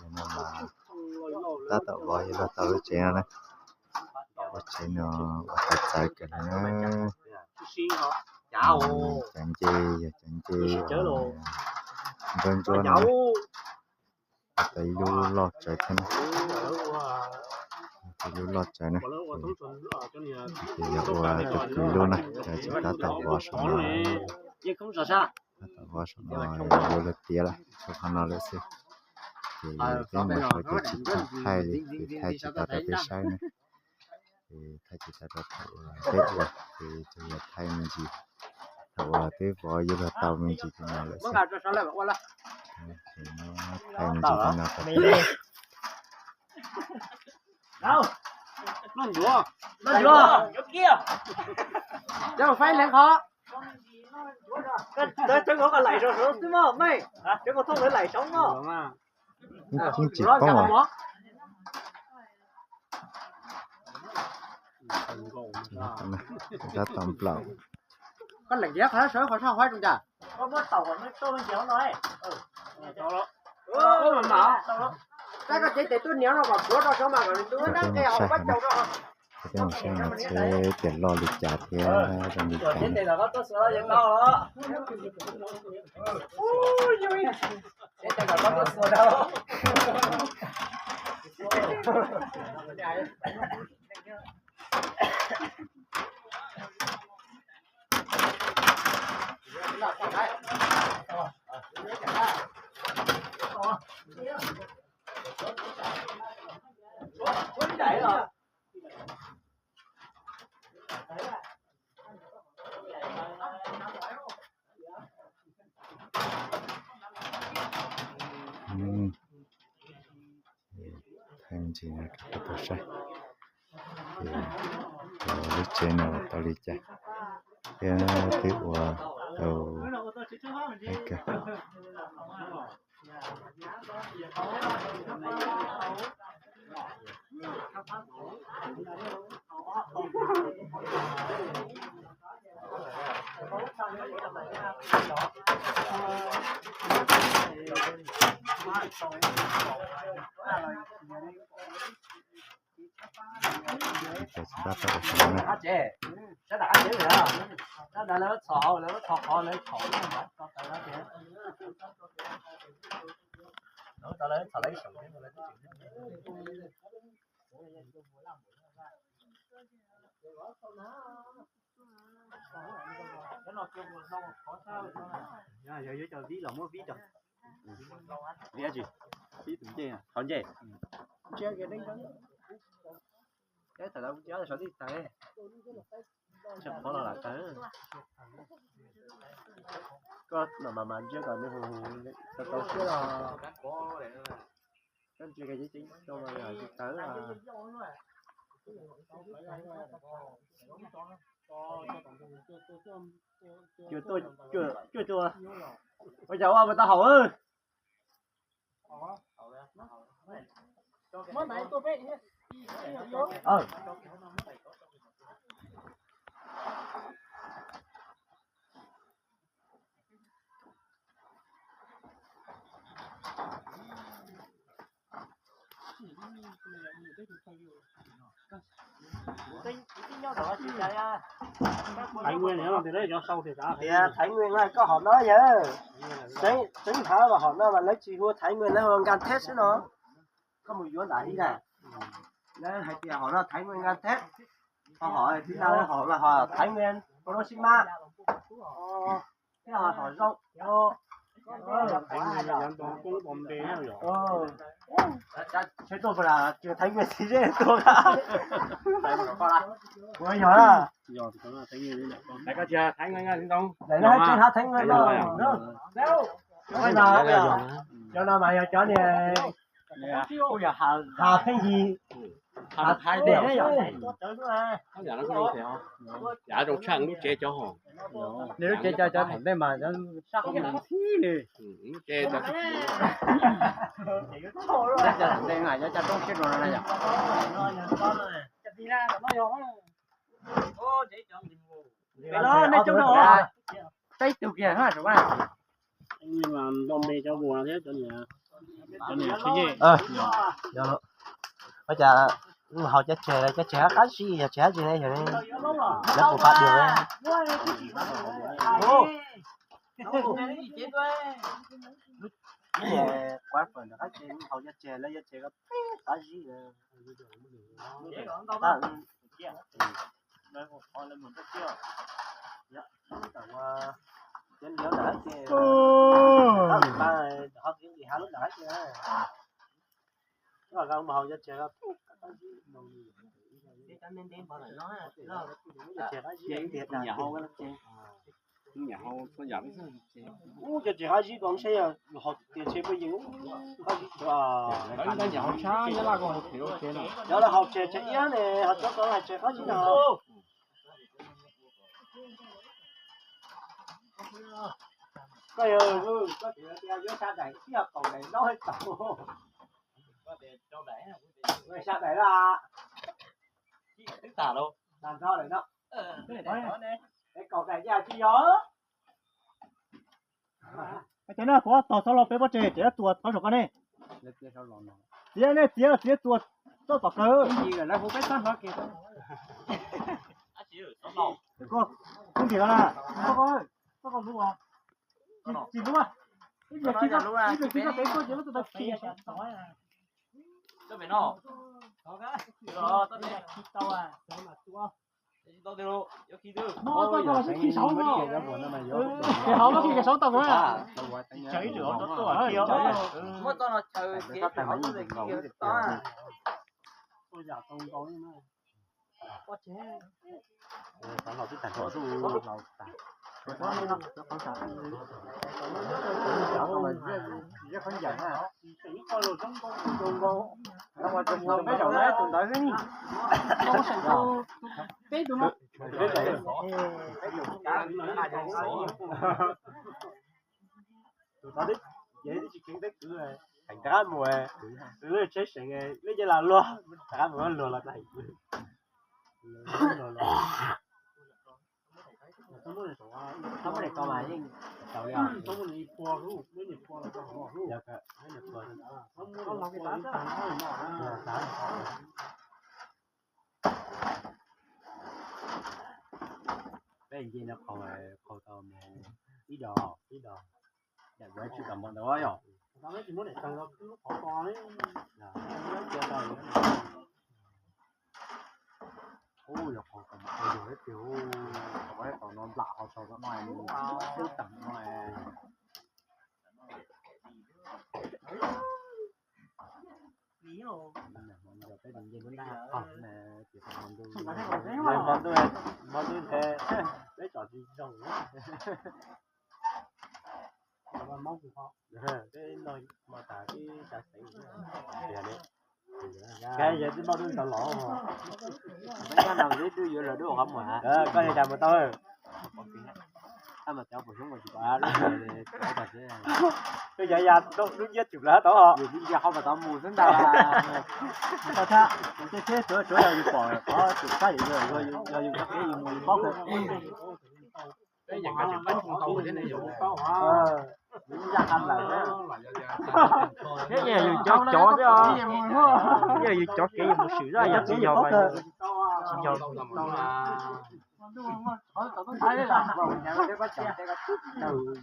nó mà ta tạo vòi là tạo cái chuyện này cái chuyện nó thật sai cái nó chẳng chi vâng cho nó tại lu lọt trời thân tại lu lọt trời này thì giờ chụp kỹ luôn này rồi chúng ta tạo vòi xong rồi tạo vòi xong rồi vô lực tía lại cho con nó lên xí thì cái một số cái chỉ thay thì thay chỉ tạo ra cái sai này thì thay chỉ tạo ra tết rồi thì giờ thay mình gì thầu cái vòi vô là tàu mình chỉ thì nào lại xí thì nó thay mình chỉ thì nào phải đâu nó rùa chỗ kia đâu phải lên khó cái chỗ có lại rồi đúng không mày chỗ có thông lại sống không cũng chỉ có mà ra tầm lẩu con lạnh ghét hả sớ khỏi sao phải trong nhà có mất tàu còn mới tôi mới chéo nói tàu đó mà cái chỉ để tôi nhớ nó vào chỗ đó sao mà tôi đang cái học bắt đầu đó cái mà xem là chế tiền lo lịch trả thì trong lịch trả tiền là có tôi sửa lại đâu đó ui vui tiền là có tôi sửa đâu thành gì là cái tổ sai thì lúc trên nó tao đi chạy cái tiếp vào đầu cái bắt đầu xong này sẽ đã dễ rồi nó đã lấy sọ lấy thọ lấy thọ nó tại nó thế nó ta lấy thọ lấy sọ giờ cho ví lòng nó ví cho ví gì ví từng gì à còn gì chơi cái đánh cái thời đâu chơi sợ đi tay chắc khó là tới có mà chưa còn cái hồ tao chưa là cái chơi cái gì chính cho mà giờ tới là chưa bây giờ mà tao hỏi ơi món này tôi biết Thái Nguyên nữa thì đấy cho sâu thì sao? Thì Thái Nguyên này có họ nói vậy. Tính thảo và họ nói mà lấy chi của Thái Nguyên nó hơn gan thép chứ nó. Có một vụ đại đi này. Đấy hay thì họ nói Thái Nguyên gan thép. Họ hỏi thì sao họ là họ Thái Nguyên Hiroshima. Cái họ rong. Thái Nguyên là dân tộc cũng bom đê rồi. Thế tôi phải là chưa Thái Nguyên thì dễ tôi đã. Bây giờ là giờ thì có Thái Nguyên đấy. Đại ca chưa Thái Nguyên anh Đông. Đấy nó chưa Thái Nguyên rồi. Đâu. Bây giờ cho nó mà cho này Hà Thanh gì? Hà Thái để đấy rồi. Giờ nó có gì hả? Dạ trong sáng lúc chơi cho họ. Nếu lúc chơi cho thằng đây mà nó sắc mình thí đi. Chơi cho. Chắc cho thằng đây này cho trong cái rồi này. Đi ra nó vô. Ô chị chọn gì ngủ. Cái đó nó trong đó. Tay từ kia hả các bạn? Nhưng mà bom bê cho buồn thế cho nhà. cho nên cái gì Dạ rồi. Bây giờ họ chết trẻ khá gì giờ trẻ gì này rồi đấy. Lớp của phát được đấy. Quá phần là chết họ chết trẻ lấy chết cái khá gì rồi. Trên nhớ đã kìa. Họ kiếm gì hả lúc đã kìa. Nó là mà họ chết trẻ cái nhà hậu cái chế nhà hậu có giảm cái chết trẻ gì còn xe à họ tiền xe bây giờ cái nhà hậu cha nhớ là còn thiếu chế nào đó là học trẻ trẻ yếu này họ cho con là trẻ có gì nào coi ơi có thể là vô xa đẩy cái học cầu này nó hơi tàu người xa đẩy là tức tả đâu làm sao để nó cái cầu này ra chi gió cái này có tàu số lò bé bao chế chế tuột tàu số cái này chế này chế tuột tàu tàu cơ gì là nó không biết sao nó kìa cô không chỉ là có con đúng không chỉ đúng không cái việc khi nó tới cô chế nó tụi khi cho mày nó rồi tao đi tàu à tao đi luôn có khi được nó tao là khi sáu nó cái hậu nó khi cái sáu tàu nữa à cháy lửa nó to kia mất tao nó chờ cái hậu nó để kia to tôi giả tông tối mà có chế còn học cái thành phố rồi thành cá mùa lưới chết sình lưới chỉ là luôn cá mùa lừa là này không có để câu mà chứ đầu đi không có gì qua luôn mấy gì qua là có họ luôn dạ cả mấy gì qua đó không có làm cái đá đó cái gì nó còn tao mà ít đỏ dạ vậy chứ cầm bọn đó rồi tao nói chỉ muốn để tao nó khó to đấy là nó chưa tao ôi dọc họ cầm cái rồi kiểu có cái còn nó lạ họ sầu nó ngoài cứ tặng ngoài giờ cái đường dây vẫn đang còn nè chỉ còn món tôi thế đấy trò gì đâu mà mong của họ cái nơi mà cả cái trà sấy đấy cái giờ tôi bao tôi tao lỗ mà mấy cái nào đấy tôi vừa là đứa không mà có gì làm mà tôi mà cháu phải xuống mà chụp á tôi giờ ra tôi giết chụp lá tao hả vì giờ không phải tao mù xuống đây tao tha cái chỗ nào đi bỏ có chụp cái gì rồi dùng cái gì mình bóc rồi cái nhà cái chuyện bánh không tàu thế này rồi những gia ăn lại cái gì dùng chó chứ cái gì chó cái gì một sự ra giờ chỉ nhau vậy chỉ nhau thấy là nhà cái bắt chọn cái từ